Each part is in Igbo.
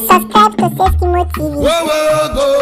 Subscribe to Seskimo TV.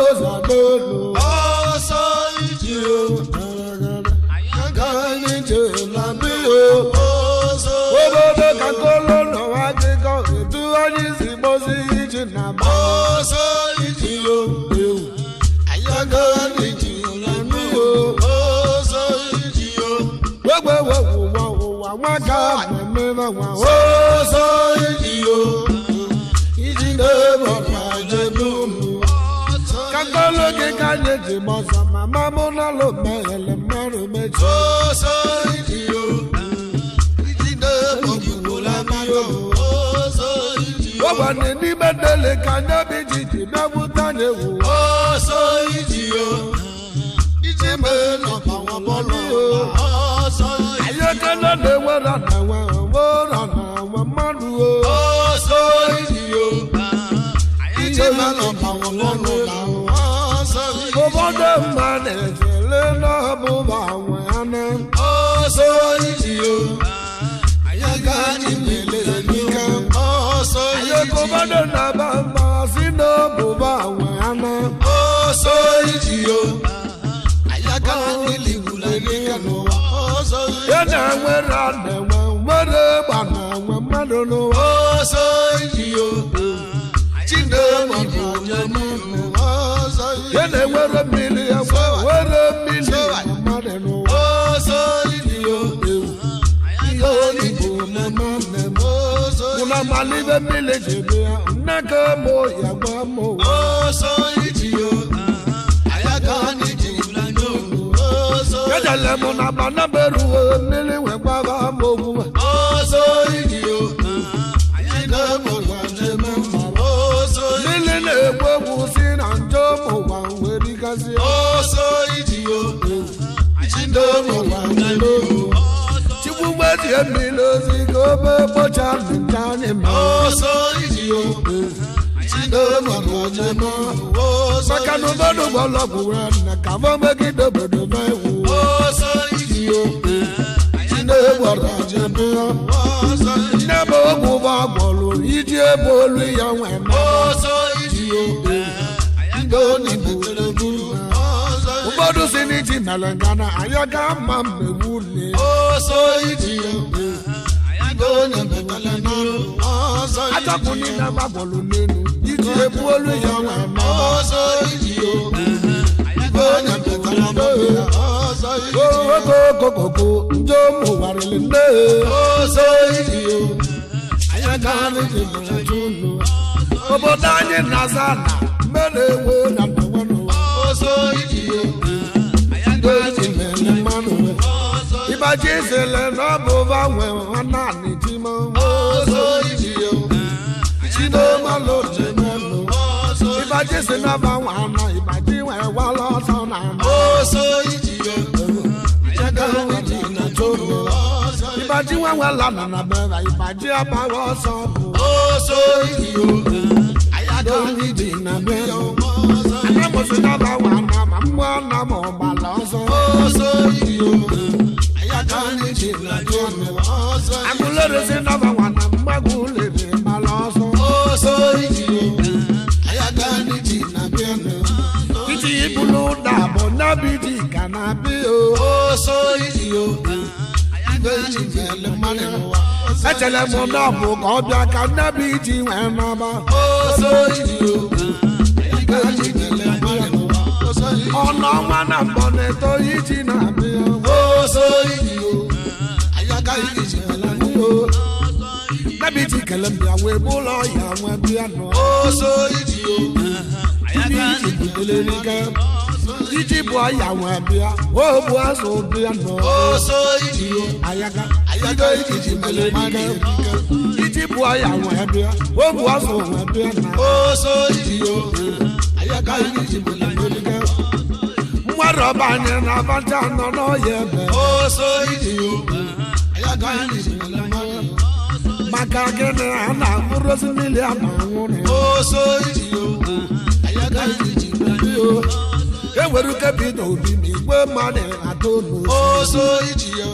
enwere kebido obi ma igwe mmadụ atonu oso iji yo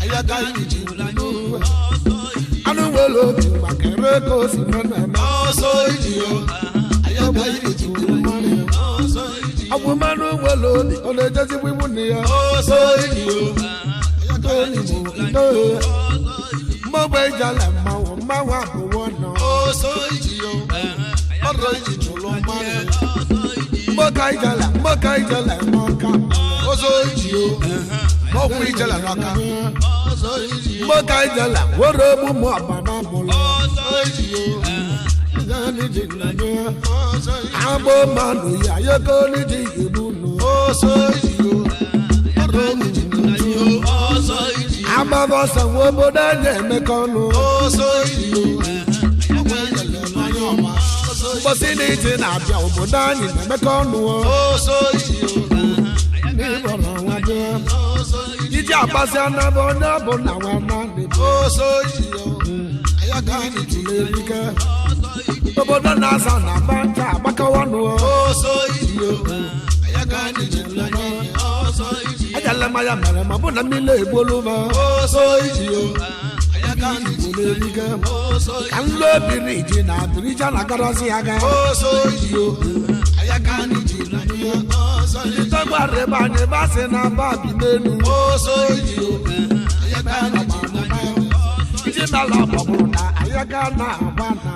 ayaka iji anụ nwere obi maka ere ka o si na-eme oso iji yo ayaka iji agwụ mmanụ nwere obi ọ na-ejezigbo ibu nne ya oso iji yo ayaka iji mmọgbe ijala mmanwụ abụọ nọ oso iji yo ọrụ iji jụlụ mmanụ mmoka ijala mmoka oso iji yo ọgwụ ijala n'aka mmoka ijala were ogbu mụ ọbana mụlọ agbo mmanụ ya yoko n'iji igbu nụ agbaba ọsọ nwa obodo a na-emekọ ọnụ mgbọsị na ije na-abịa obodo anyị na-emekọ ọnụ iji agbasị anabụ onye bụ na nwanne obodo na-asa na banta agbakọwa ọnụ ajala maya mere ma bụ na mmiri egbolu ma ka nlo obiri iji na abirija na agarazi aga tọgbara ebe anyị basị na aba bi n'elu iji nala ọgbọgbụrụ na ayaga na-agba na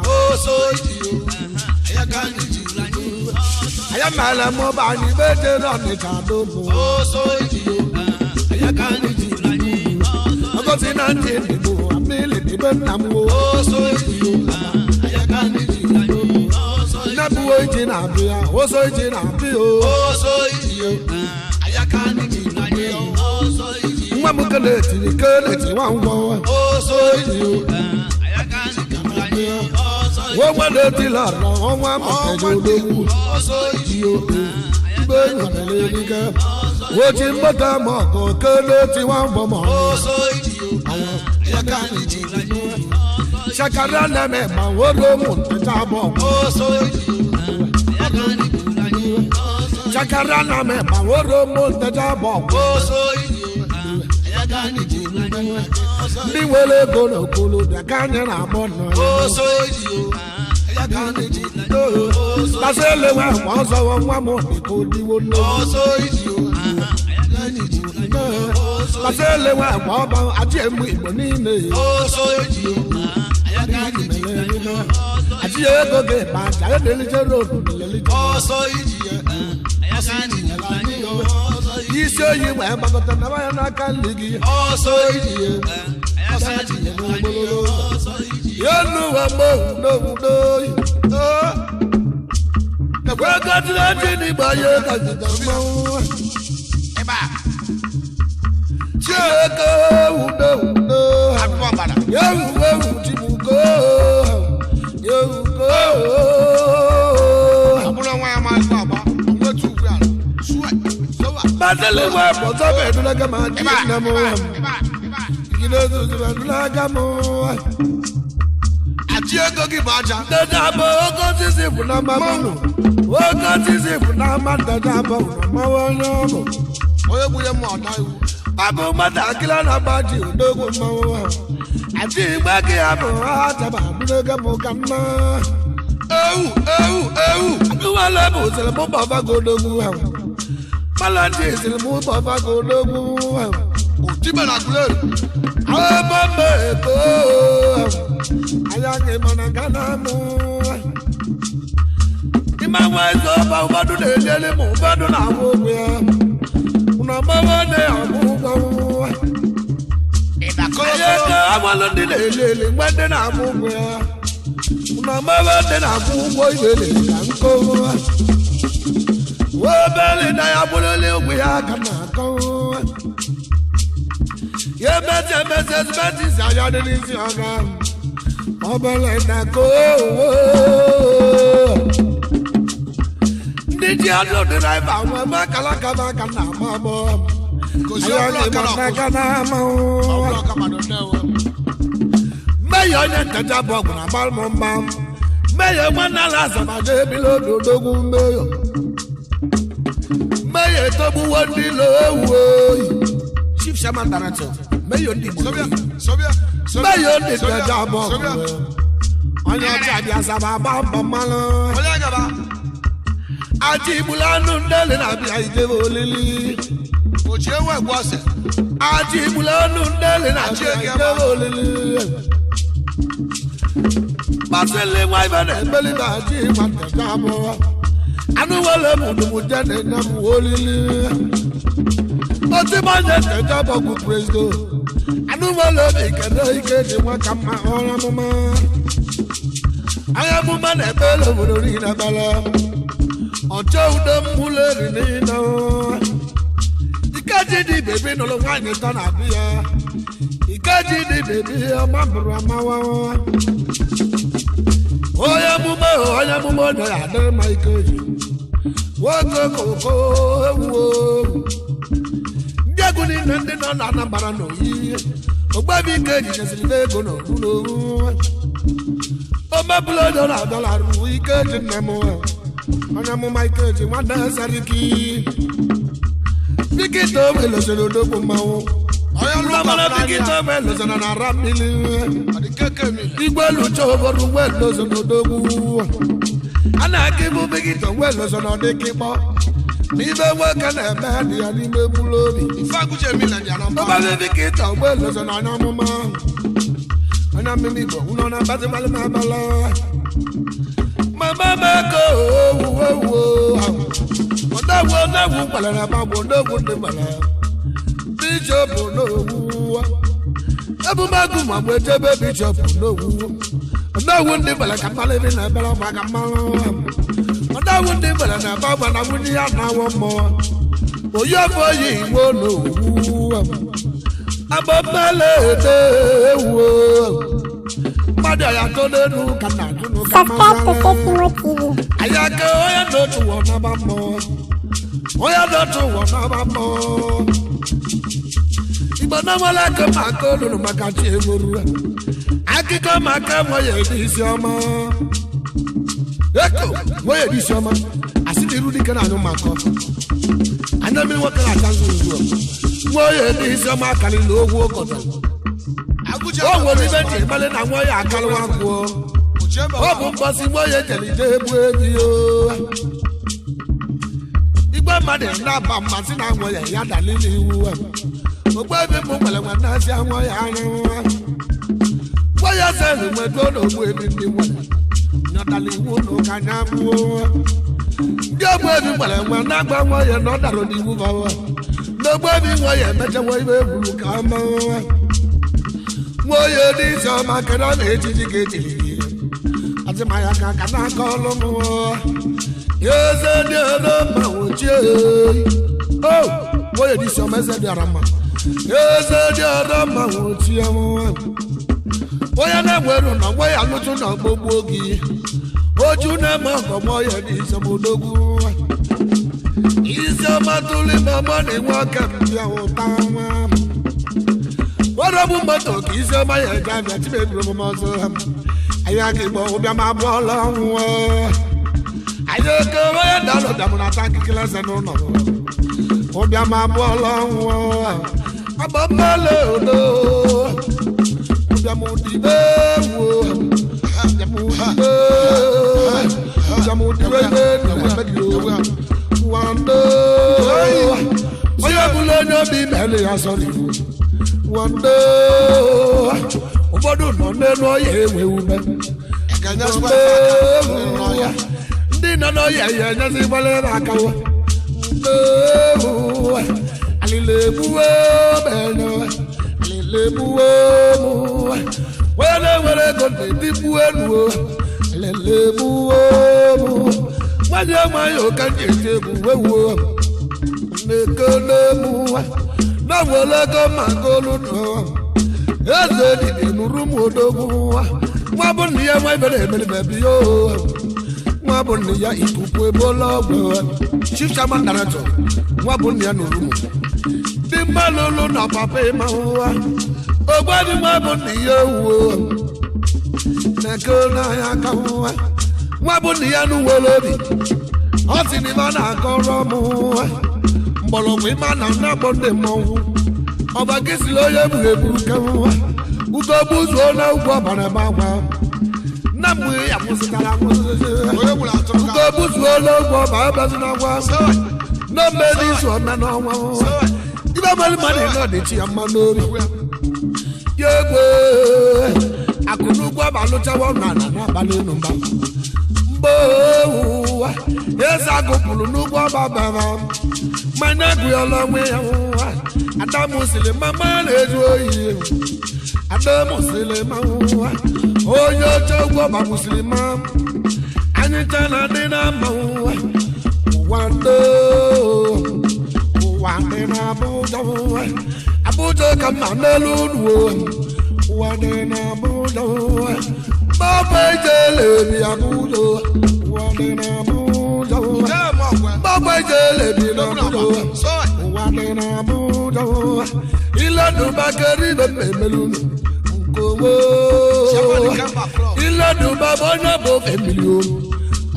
aya mere m ụba anyị mejere ọnịcha n'ụlọ ogosi na ntị ndịgbo amịlị dịbe nna m nnebuo iji na-abịa oso iji na-abịa nwa m keletiri nwa ngwọ nwa na-etila ọnwa mụtajodogwu ibe enyomelelike wochi mgbata ma ọkụ keleti nwa ngwọ ma shakara na-eme ma were ụmụ ntecha abụọ shakara na-eme ma were ụmụ ntecha abụọ ndị nwere ego n'okpuru bịa ka anyị na-agbọ nọ kpasa elewe akwa ọzọwọ nwa m dịka odiwo kpasa elewe akwa ọba achị emu igbo niile achị ego ga-ebe aja edelichere obodo isi oyi wee gbakọta na ya n'aka nri gị ya n'ụwa mgbe ekwe gatịrị eji n'igba ya gazita mmanwụ chieke wudo ya wuwe jibuko yewuko Badele wa bozo bedula kama jina mo. Gidozo bedula kama. Atiego gibaja. Dadabo oko sisi funa mamu. Oko sisi funa madadabo na mawono. Oye buye mo odaiwu. Abu mata kila na baji odogo mawo. Ati gbagi abu ataba bulega mo kama. Ewu. Aduwale bo sele mo baba godogu ha. Malandi sele mo baba godogu ha. Otibe na kule. Ababa eko. Ayake managana mo. Imawa zo ba ubadu de dele mo ubadu na wo gbe. Una mama de amugo. Ina kolo. Ayake awalandi de lele ngwande na wo gbe. Una mama de na amugo ile kanko. Wo bele na ya bulole gbe ya kana ko. Ye bete saya de ni si aga. Obele na ko. Ndidi ado driver wa makala kama kana mamo. Ko si oblo kana mo. Oblo kama do newo. Meyo ne tata bogu na balmo mam. Meyo wana la sama de bilo dodogu meyo. ye tobu wondi lowo Chief Shaman Director Mayo ndi Sobia Mayo ndi jabo Onya tabi asaba bamba malo Oya gaba Aji bulanu ndele na bi aidebo lili Oche we gwase Aji bulanu ndele na bi aidebo lili Basele wa ibane beli ba aji matamo Anu wale mudu jane na wolili Oti manje tejabo ku praise go Anu wale ikede ikede wa kama ora mama Aya mama na bele wori na bala Ojo udem muleri ni no Ikaji di baby no lo wani ton abia Ikaji di baby amabru amawa Oya mama no ya der my ikaji Woko koko wo Jaguni nende no na nambara no yi Ogbabi ikaji nesile go no no O mabulo dollar ru ikaji nemo Onya mu Michael ji wanda sariki Bikito melo se do ko mawo Oya lu mala bikito melo se na ramili Adikeke mi Igbelu choboru welo se do ku Ana ki bu bikito welo se no de kipo Ni be wa kana ma di ani me bulo bi Ifaguje mi na dia na mba Ba bikito welo se na nyamuma Ana mi bo uno na ba te mal ma bala Mama go Wanda wanda wu balana ba wanda wunda bala Bishop no wu Abu magu ma wete be bishop no wu Wanda wunda bala kamale bi na bala ba kamala Wanda wunda bala na ba ba na wuni ya na wo mo Oyo boyi wo no wu Ababale de wo Madaya to the new canal. Subscribe to Sesimo TV. Ayaka, oya no to one about more. Oya no to one about more. Ibana wala ka makolo no makachi emuru. Akika maka moye disoma. Eko, moye disoma. Asidi rudi kana no mako. Anami wakala tanzu nzo. Moye disoma kali no wo kota. Wọ́n wo ní bẹ́ẹ̀ tí ìbálẹ̀ náà wọ́n yà kálọ́ wá kú ọ́. Wọ́n bú pọ̀ sí wọ́n yẹ jẹ̀lìdé ebú ebi o. Igbó mmadụ ńlá bá mmasị na àwọn yà yá dàlí ní iwu ẹ̀. Ògbó ebi mú pẹ̀lẹ́wọ̀n náà sí àwọn yà ánú wa. Wọ́n yẹ sẹ́ẹ̀lì mẹ́jọ n'ògbó ebi ní wọ̀. Nyọ̀dàlí iwu nù ká nyá mú o. Ndị ògbó ebi pẹ̀lẹ́wọ̀n náà gbà wọ́n yẹ n'ọ̀dàrọ̀ ní iwu bá wọ̀. N'ògbó ebi wọ́n yẹ mẹ́jọ wọ́n ibe ebulu ká mọ́ wọ́n. Moye di so makara me jiji ati maya kaka na kolo mo yeze de no ma oje oh moye di so meze de arama yeze de no ma oje mo oya na weru na we alutu na gbogbo gi oju na mo ko moye di so modogu iso matuli mama ni wa kam ya o tawa Wọ́n mọ́tò kì í ṣe ọmọ yẹn jáde tí bẹ́ẹ̀ dúró mọ́ sọ. Ayé akébọ̀ obi a máa bọ́ ọlọ́run wọ́. Ayé akébọ̀ yẹn dáná dàmúnà tá kékeré sẹ́nu nà. Obi a máa bọ́ ọlọ́run wọ́. Abọ́ mọ́lẹ̀ odò. Obi a mú dìbò wò. Obi a mú dìbò. Obi a mú dìbò wò. Wọ́n dò. Oyè kúlẹ̀ ní obi mẹ́lẹ̀ yà sọ̀rọ̀ ìfò. One day, obodo no nenu oye ewume. Ekanya swa Ndi no no ye nyasi wale akawo. Alile buwe beno, alile buwe mu. Wele go ndi buwe nu. Alile buwe mu. Wadi amayo kanje te buwe wo. Nekole mu. Na wole go magolu no. Eze di nuru modogu. Mwa boni ya mwa bere mele bebi yo. Mwa boni ya ikupu ebola gbo. Chief Shaman Director. Mwa boni ya nuru mo. Di malolo na papa ma wa. Ogwadi mwa boni ya wo. Nekona ya ka wa. Mwa boni ya nu wolobi. Oti ni mana koro mo. mgbọrọgwụ ịma na na-akpọ ndị mmọnwụ ọba gị siri onye buru eburu kewa ugo buzuo na ugwu ọbara ebe akwa nna m ya kwụsịtara ugo buzuo na ugwu ọbara ebezi na agwa na mmezi izu ome n'ọnwa ibe mmadụ mmadụ nọ dị chi ya mma n'ori ya egwe akụ n'ugwu ọba lụchawa na n'abalị elu mba mgbe ụwa eze agụpụrụ n'ugwu ọba bara mmanya agụghịla onwe ya nwa adamu siri mama na-eju oyi adamu siri ma nwa onye oche ugwu ọba kwụsịrị ma anyị cha na dị na mma nwa ụwa dị na Abuja Abuja ka mma n'elu unu ụwa dị na Abuja Baba ijele bi Abuja ụwa dị na Abuja Baba ijele bi na Abuja ụwa dị na Abuja ile dubakeri be memelunu nkowo ile dubaba onye bụ ofe milionu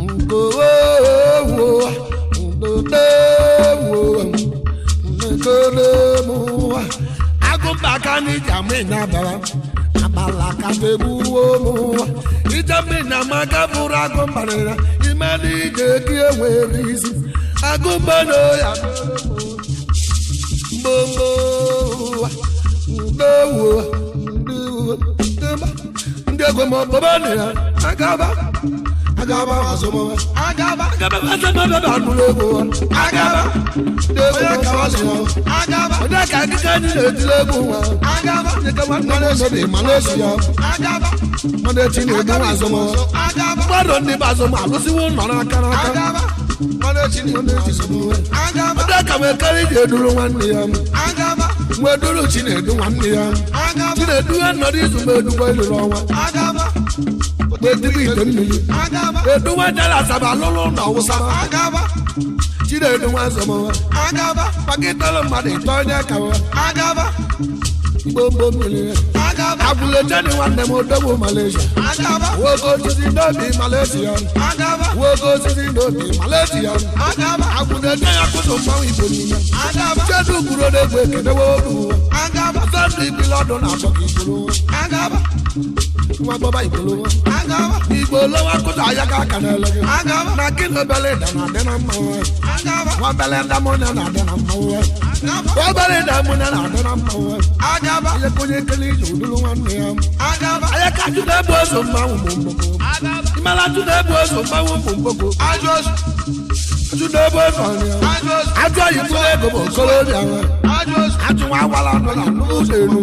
nkowo agụmbaka n'ija mmiri abara abala ka tegbuo ije mmiri na maka bụrụ agụmbara ime n'ije gị enwere isi agụmbana ya gbogbo ndị egwe ma ọbụba na ya agaba azụmọwa agaba anụrụ ego agaba onye ka akịka anyị na-etile egwu nwa mmadụ esobe Malaysia mmadụ echi na-ebu azụmọwa mmadụ ndị bụ azụmọ alụsiwo nọ n'aka onye ka m ekere iji eduru nwanne ya mgbe eduru Chinedu nwanne ya Chinedu ya nọrọ izu m edugbo eluru ọnwa ite mmiri eduwa jara asaba alụlụ na ọwụsara Chinedu nwa azụmọwa pakịtara mmadụ ite onye kawa gbogbo mmiri agwụlecheni nwanne m odogwu Malaysia nwoke osisi n'obi Malaysia nwoke osisi n'obi Malaysia agwụleche ya kụzụ mmanwụ Igbo niile chedu kwuru n'egwu ekenewe obu sọndụ ibili ọdụ na-atọ ka Igbo nwa gbọba Igbo lowa kụzụ ahịa ka aka na-ele gị na kilo beleda na-adị na mma nwa beleda mụnya na-adị na mma nwa beleda mụnya na-adị na mma onye konye ekele ije uduru nwanne ya onye ka jụ na-ebu ozo mmanwụ bụ mgboko imela jụ na-ebu ozo mmanwụ bụ mgboko ajụ na-ebu ozo ajụ oyibo ego bụ okorobịa ajụ nwa agwala nọ na n'ụzọ elu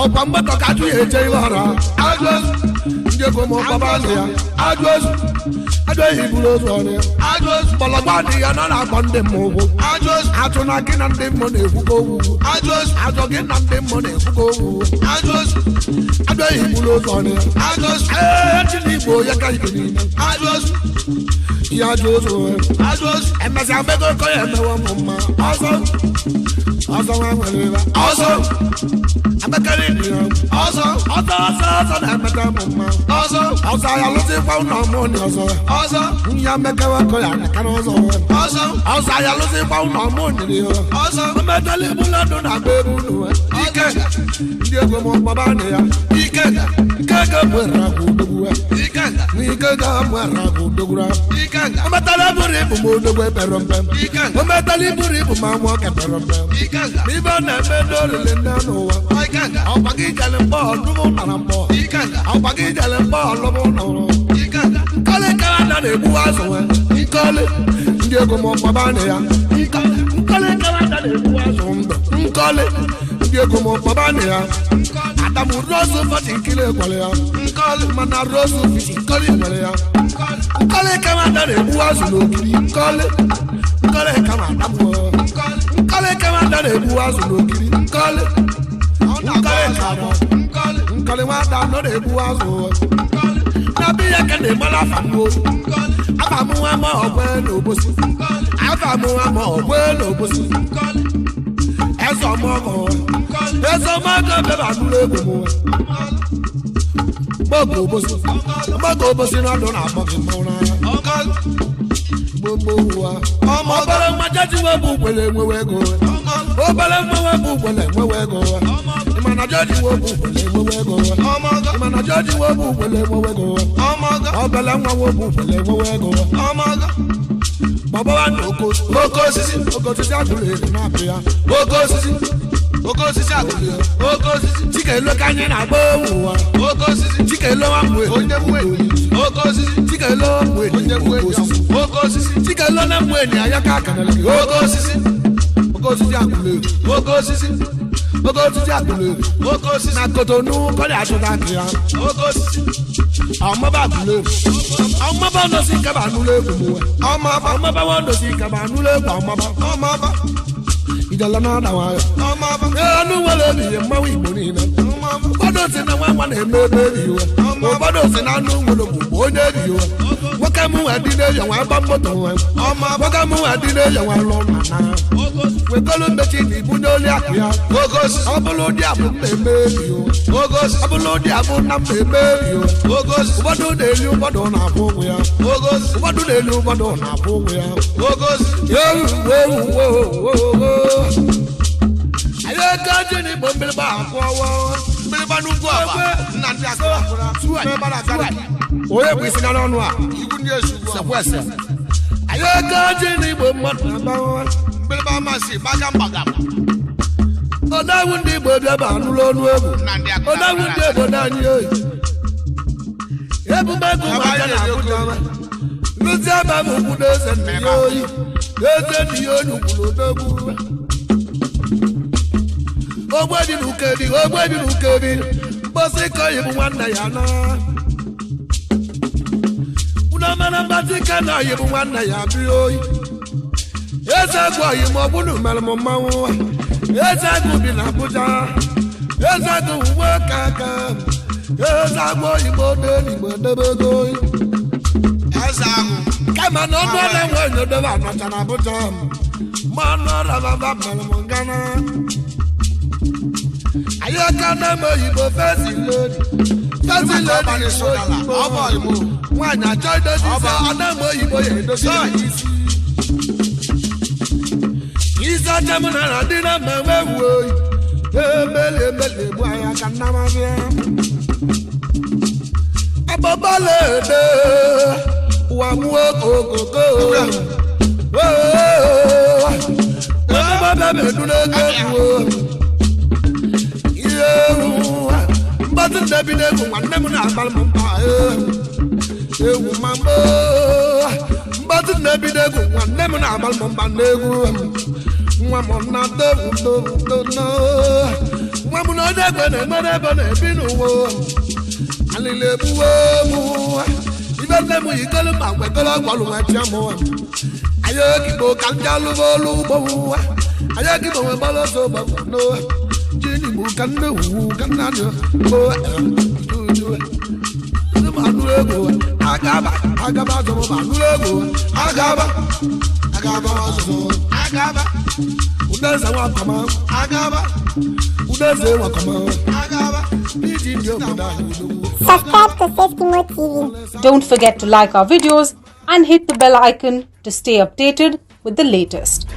ọkwa mgbakọ ka ajụ ya eje ihe ọra ndị ego ma ọkpaba nụ ya ajụ ehi buru ozu ọrụ ya mgbọlọgba dị ya nọ na-akpọ ndị mma ụgwụ atụ na gị na ndị mmụọ na-ekwukọ ogwugwu ajọ gị na ndị mmụọ na-ekwukọ ogwugwu ajụ ehi buru ozu ọrụ ya chi na Igbo ya ka Igbo niile ihe ajụ ozu emesịa mego kọ ya emewe ụmụ mma ọzọ nwa nwere ebe ọzọ emekere ịdị ya ọzọ na-emeta ụmụ mma ọzọ ya lụsịkwa ụlọ ọmụnị ọzọ ya mekewe kọ ya nekara ọzọ ya lụsịkwa ụlọ ọmụnị ya ometala ebula dụ na agba ebe unu ike ndị egwe m ọgbaba na ya ike ga-emere agwa udogwu ike ga-emere agwa udogwu ometala iburu ibu ma odogwu ebere mpe ometala iburu ibu ma nwa ọka ebere mpe ibe ọ na-eme n'olile ndị n'ụwa ọkwa gị jele mkpọ ọdụmụ nara mkpọ ọkwa gị jele mkpọ ọlụmụ nọrọ nkọlị Kanada na-egbu azụ nkọlị ndị ego ma ọkpaba na ya nkọlị Kanada na-egbu azụ ndụ nkọlị ndị ego ma ọkpaba na ya Adamu rozu fọti nkili ekwere ya mana rozu fiti nkọlị nwere ya nkọlị Kanada na-egbu azụ n'okiri nkọlị kama Adamu nkọlị Kanada na-egbu azụ n'okiri nkọlị nwada nọ na-egbu azụ n'abị ya ka na-egbara afamụ nwa ma ọgwe n'obosi afamụnwa ma ọgwe n'obosi eze ọmọgọ bebe anụrụ egwu mgbogo obosi n'ọdụ na-akpọ gị mmanwụ n'anya gbogbo ọbara mmajaji webu gwele nwewe ego obere mmewe bụ gwele nwewe ego ịmana jọji webu gwele nwewe ego ịmana jọji webu gwele nwewe ego obere nwa webu gwele nwewe ego baba wa na oke osisi agụrụ ego na-apụ ya oke osisi agụrụ oke osisi chikelo ka anyị na-agba ụwa oke osisi chikelo nwa mgbe onye mwe oke osisi chikelo mgbe onye mwe oke osisi chikelo na mgbe enyi ya ka akanala gị oke osisi agụrụ ego oke osisi agụrụ ego oke osisi na Kotonu kọrị achụta aka ya oke osisi ọmaba agụrụ ego ọmaba nọsi nkaba anụlụ egwu mụwe ọmaba wa nọsi nkaba anụlụ egwu ọmaba ijala na adawa anu nwere ebighị mmanwụ Igbo niile ụfọdụ si na nwa na-eme ebe ebighị ụfọdụ si na anụ nwere bụ onye ebighị nwoke m nwe dị n'eji nwa gba moto nwe nwoke m nwe dị n'eji nwa lụọ na wekọlụ mmechi na ibu n'oli akụ ya ọ bụrụ ụdị abụ mmemme ebighị ọ bụrụ ụdị abụ na mmemme ebighị ụfọdụ na-eli ụfọdụ na-abụ ụmụ ya ụfọdụ na-eli ụfọdụ na-abụ ụmụ ya ayo kaje ni bombele ba akwawo mbele ba nugo aba na ndi akwa tuwa me bara gara oye bu isi na lonu a ibu ndi esugo se kwese ayo kaje ni bomma ba mbele ba ma si baga mbaga oda wundi bo bia ba nu lonu ebu oda wundi bo dani oyi ebu ba ko ma ja na abuja ma luzi aba mu bu de se ni oyi eze ni onu kulo dogu ogbebi n'ukebi mgbọsị ka oyibu nwanne ya na unamana mbatị ka na oyibu nwanne ya biri oyi eze agụ oyi ma ọ bụrụ mere m mmanwụ eze agụ bi na Abuja eze agụ uwe aka eze agụ oyibo n'eligbo debego oyi eze agụ kama na ọnụ ọla nwe onyodobe anọcha na Abuja ma ọnụ ọla baba mere m ngana ayaka na mo yibo fesi lodi obo yibo nwanya jodo disa na mo yibo ye do so isa jamu na radina mewe wo emele bu ayaka na ma bia ababale de wa mu okoko baba be dule go mbatụ ndebi n'egwu nwanne m na-agbalị m mba egwu mambo mbatụ ndebi n'egwu nwanne m na-agbalị m mba n'egwu nwa m na-ata egwu nwa m na onye egwe na-emere ebe na-ebi n'ụwa alịla egbuwe mụ ibe nne m yikelu ma gwekọrọ ọgwọlụ nwa chia m anya okigbo ka ndị alụba olu ugbo anya okigbo nwe gbara ọsọ gbagwa n'owe jini mu kan no kan na no o manurego agaba zo manurego agaba unaweza wa kama agaba unaweza wa kama agaba biji ndio kodani Subscribe to 50 TV. Don't forget to like our videos and hit the bell icon to stay updated with the latest.